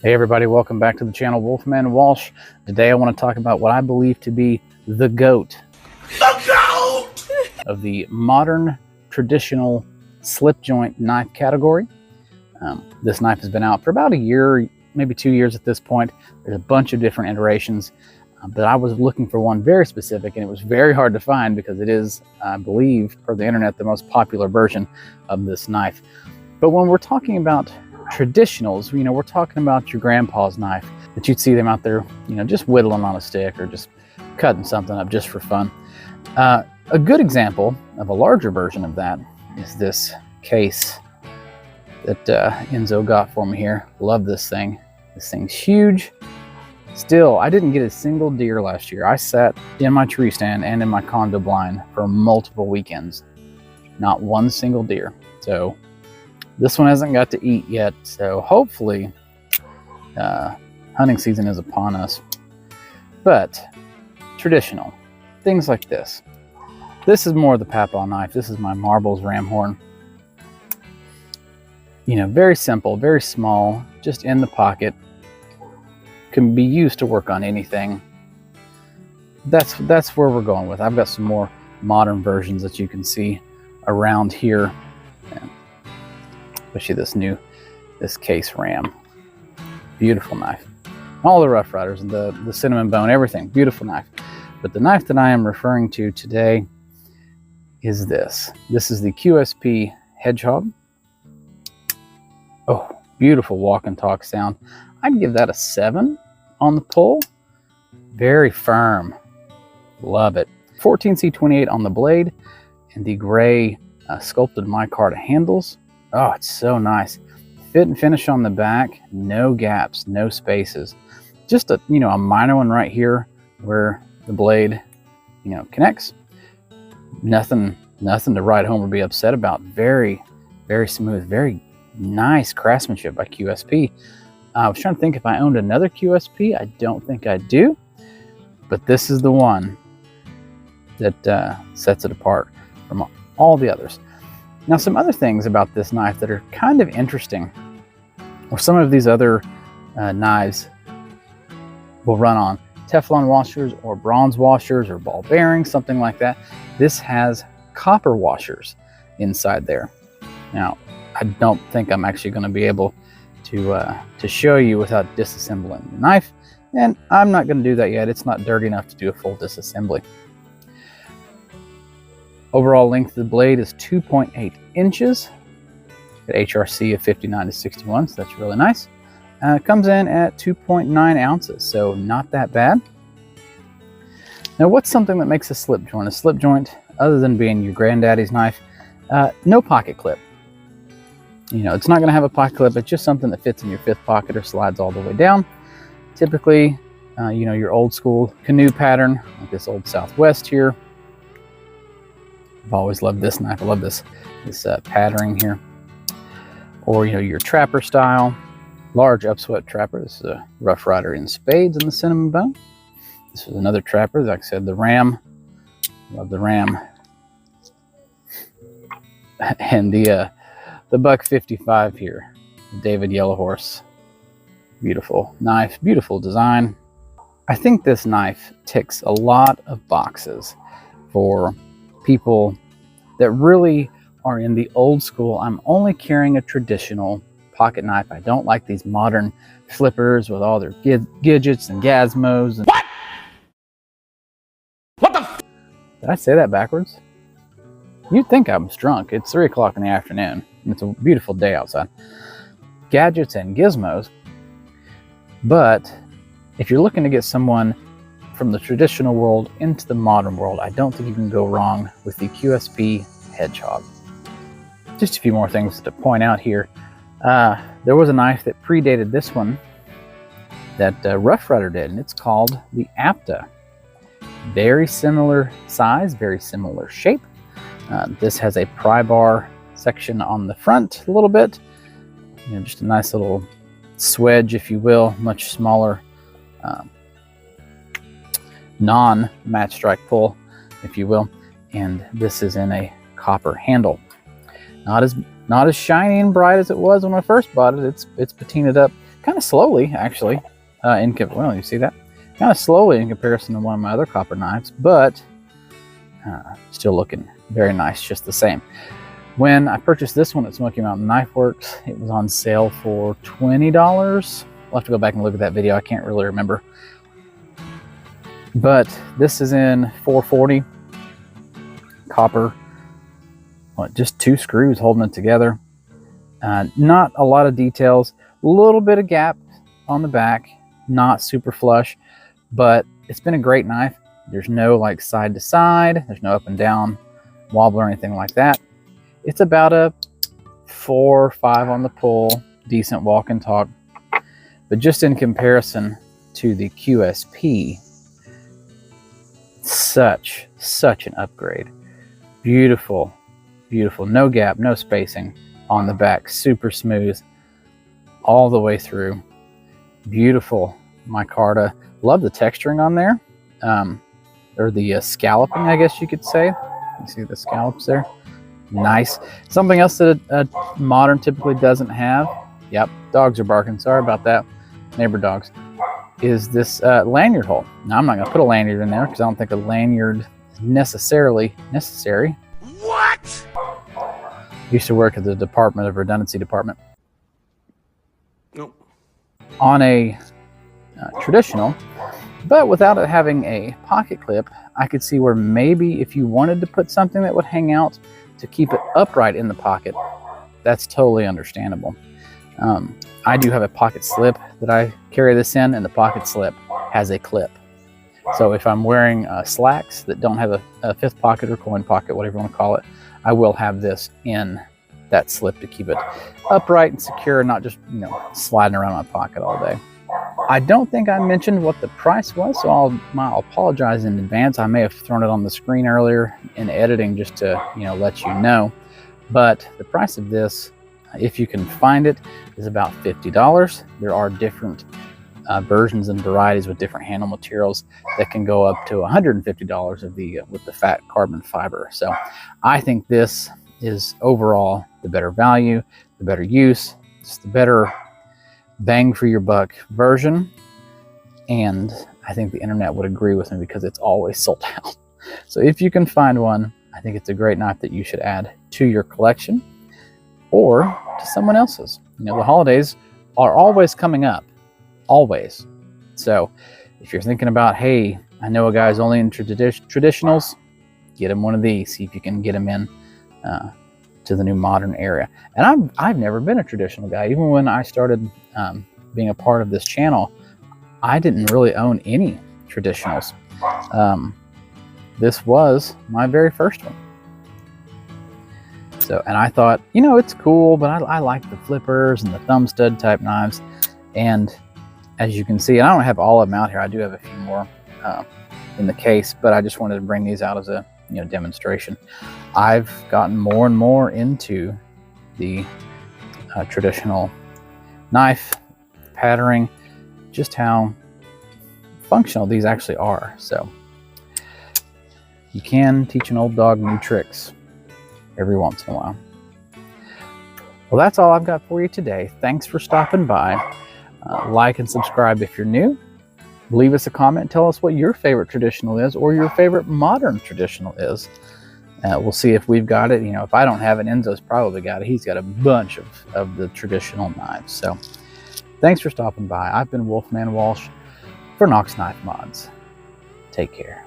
Hey everybody, welcome back to the channel, Wolfman Walsh. Today I want to talk about what I believe to be the GOAT. The GOAT! Of the modern traditional slip joint knife category. This knife has been out for about a year, maybe 2 years at this point. There's a bunch of different iterations, but I was looking for one very specific, and it was very hard to find because it is, I believe, per the internet, the most popular version of this knife. But when we're talking about traditionals, we're talking about your grandpa's knife that you'd see them out there, just whittling on a stick or just cutting something up just for fun. A good example of a larger version of that is this case that Enzo got for me here. Love this thing. This thing's huge. Still, I didn't get a single deer last year. I sat in my tree stand and in my condo blind for multiple weekends. Not one single deer. So this one hasn't got to eat yet, so hopefully hunting season is upon us. But traditional, things like this. This is more of the Papa knife. This is my Marbles ram horn. Very simple, very small, just in the pocket. Can be used to work on anything. That's where we're going with. I've got some more modern versions that you can see around here. Especially this case ram. Beautiful knife. All the Rough Riders, the cinnamon bone, everything, beautiful knife. But the knife that I am referring to today is this. This is the QSP Hedgehog. Oh, beautiful walk and talk sound. I'd give that a 7 on the pull. Very firm. Love it. 14C28 on the blade, and the gray sculpted micarta handles. Oh, it's so nice. Fit and finish on the back, no gaps, no spaces. Just a minor one right here where the blade, connects. Nothing to ride home or be upset about. Very, very smooth, very nice craftsmanship by QSP. I was trying to think if I owned another QSP. I don't think I do, but this is the one that sets it apart from all the others. Now, some other things about this knife that are kind of interesting, or some of these other knives will run on Teflon washers or bronze washers or ball bearings, something like that. This has copper washers inside there. Now, I don't think I'm actually going to be able to show you without disassembling the knife, and I'm not going to do that yet. It's not dirty enough to do a full disassembly. Overall length of the blade is 2.8 inches. Got HRC of 59 to 61, so that's really nice. It comes in at 2.9 ounces, so not that bad. Now, what's something that makes a slip joint? A slip joint, other than being your granddaddy's knife, no pocket clip. It's not going to have a pocket clip. It's just something that fits in your fifth pocket or slides all the way down. Typically, your old school canoe pattern, like this old Southwest here. I've always loved this knife. I love this patterning here. Or, your trapper style, large upswept trapper. This is a Rough Rider in spades in the cinnamon bone. This is another trapper, like I said, the ram. Love the ram. And the buck 55 here, the David Yellow Horse. Beautiful knife, beautiful design. I think this knife ticks a lot of boxes for people that really are in the old school. I'm only carrying a traditional pocket knife. I don't like these modern flippers with all their gadgets and gizmos. And what the f? Did I say that backwards? You'd think I was drunk. It's 3 o'clock in the afternoon, and it's a beautiful day outside. Gadgets and gizmos. But if you're looking to get someone from the traditional world into the modern world, I don't think you can go wrong with the QSP Hedgehog. Just a few more things to point out here. There was a knife that predated this one that Rough Rider did, and it's called the APTA. Very similar size, very similar shape. This has a pry bar section on the front a little bit. Just a nice little swedge, if you will, much smaller non-match strike pull, if you will. And this is in a copper handle. Not as shiny and bright as it was when I first bought it. It's patinaed up kind of slowly, actually. Well, you see that? Kind of slowly in comparison to one of my other copper knives, but still looking very nice just the same. When I purchased this one at Smoky Mountain Knife Works, it was on sale for $20. I'll have to go back and look at that video. I can't really remember. But this is in 440 copper. Just 2 screws holding it together. Not a lot of details. A little bit of gap on the back. Not super flush, but it's been a great knife. There's no like side to side. There's no up and down wobble or anything like that. It's about a 4 or 5 on the pull. Decent walk and talk. But just in comparison to the QSP, such an upgrade. Beautiful, beautiful. No gap, no spacing on the back. Super smooth all the way through. Beautiful micarta. Love the texturing on there. Or the scalloping, I guess you could say. You see the scallops there? Nice. Something else that a modern typically doesn't have. Yep, dogs are barking. Sorry about that. Neighbor dogs. Is this lanyard hole. Now, I'm not going to put a lanyard in there because I don't think a lanyard is necessarily necessary. What? Used to work at the Department of Redundancy Department. Nope. On a traditional, but without it having a pocket clip, I could see where maybe if you wanted to put something that would hang out to keep it upright in the pocket, that's totally understandable. I do have a pocket slip that I carry this in, and the pocket slip has a clip. So if I'm wearing slacks that don't have a fifth pocket or coin pocket, whatever you want to call it, I will have this in that slip to keep it upright and secure, not just, you know, sliding around my pocket all day. I don't think I mentioned what the price was, so I'll apologize in advance. I may have thrown it on the screen earlier in editing just to, you know, let you know. But the price of this, if you can find it, is about $50. There are different versions and varieties with different handle materials that can go up to $150 of with the fat carbon fiber. So I think this is overall the better value, the better use, it's the better bang for your buck version. And I think the internet would agree with me because it's always sold out. So if you can find one, I think it's a great knife that you should add to your collection or to someone else's. You know, the holidays are always coming up, always. So if you're thinking about, hey, I know a guy's only into traditionals, get him one of these. See if you can get him in to the new modern area. And I've never been a traditional guy. Even when I started being a part of this channel, I didn't really own any traditionals. This was my very first one. So, and I thought, you know, it's cool, but I like the flippers and the thumb stud type knives. And as you can see, and I don't have all of them out here. I do have a few more in the case, but I just wanted to bring these out as a, you know, demonstration. I've gotten more and more into the traditional knife, patterning, just how functional these actually are. So you can teach an old dog new tricks every once in a while. Well, that's all I've got for you today. Thanks for stopping by. Like and subscribe if you're new. Leave us a comment. Tell us what your favorite traditional is or your favorite modern traditional is. We'll see if we've got it. You know, if I don't have it, Enzo's probably got it. He's got a bunch of the traditional knives. So thanks for stopping by. I've been Wolfman Walsh for Knox Knife Mods. Take care.